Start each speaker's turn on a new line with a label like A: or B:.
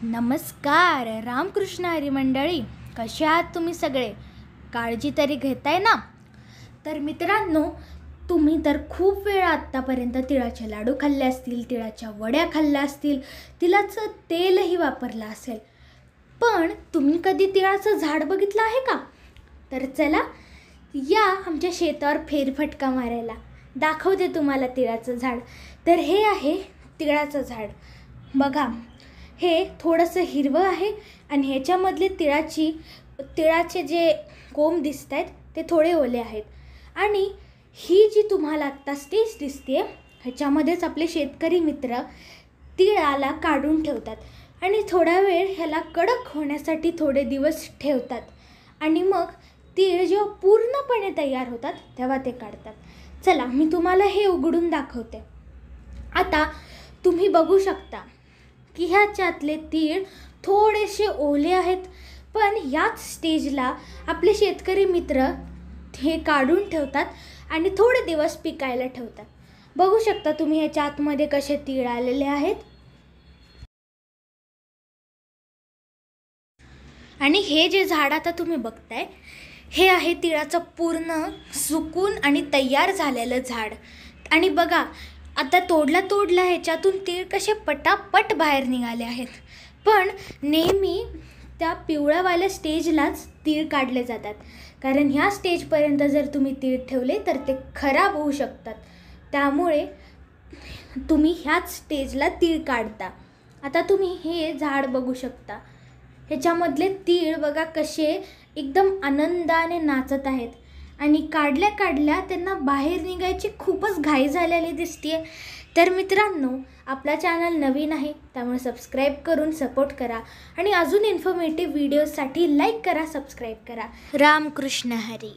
A: नमस्कार रामकृष्ण हरी मंडळी, कसे आहात तुम्ही सगळे? काळजी तरी घेताय ना? तर मित्रांनो, तुम्ही तर खूप वेळा आत्तापर्यंत तिळाचे लाडू खाल्ले असतील, तिळाच्या वड्या खाल्ल्या असतील, तिळाचं तेलही वापरलं असेल. पण तुम्ही कधी तिळाचं झाड बघितलं आहे का? तर चला या आमच्या शेतावर फेरफटका मारायला, दाखवते तुम्हाला तिळाचं झाड. तर हे आहे तिळाचं झाड. बघा, हे थोडंसं हिरवं आहे आणि ह्याच्यामधले तिळाचे जे कोंब दिसत आहेत ते थोडे ओले आहेत. आणि ही जी तुम्हाला आत्ता स्टेज दिसते, ह्याच्यामध्येच आपले शेतकरी मित्र तिळाला काढून ठेवतात आणि थोडा वेळ ह्याला कडक होण्यासाठी थोडे दिवस ठेवतात आणि मग तीळ जेव्हा पूर्णपणे तयार होतात तेव्हा ते काढतात. चला मी तुम्हाला हे उघडून दाखवते. आता तुम्ही बघू शकता की ह्याच्यातले तीळ थोडेसे ओले आहेत, पण याच स्टेजला आपले शेतकरी मित्र हे काढून ठेवतात आणि थोडे दिवस पिकायला ठेवतात. बघू शकता तुम्ही ह्याच्या आतमध्ये कसे तीळ आलेले आहेत. आणि हे जे झाड आता तुम्ही बघताय, हे आहे तिळाचं पूर्ण सुकून आणि तयार झालेलं झाड. आणि बघा, आता तोडला ह्याच्यातून तीळ कसे पटापट बाहेर निघाले आहेत. पण नेहमी त्या पिवळ्यावाल्या स्टेजलाच तीळ काढले जातात, कारण ह्या स्टेजपर्यंत जर तुम्ही तीळ ठेवले तर ते खराब होऊ शकतात. त्यामुळे तुम्ही ह्याच स्टेजला तीळ काढता. आता तुम्ही हे झाड बघू शकता, ह्याच्यामधले तीळ बघा कसे एकदम आनंदाने नाचत आहेत आणि काढल्या त्यांना बाहेर निघायची खूपच घाई झालेली दिसते. तर मित्रांनो, आपला चॅनल नवीन आहे त्यामुळे सबस्क्राईब करून सपोर्ट करा आणि अजून इन्फॉर्मेटिव्ह व्हिडिओसाठी लाईक करा, सबस्क्राईब करा. रामकृष्ण हरी.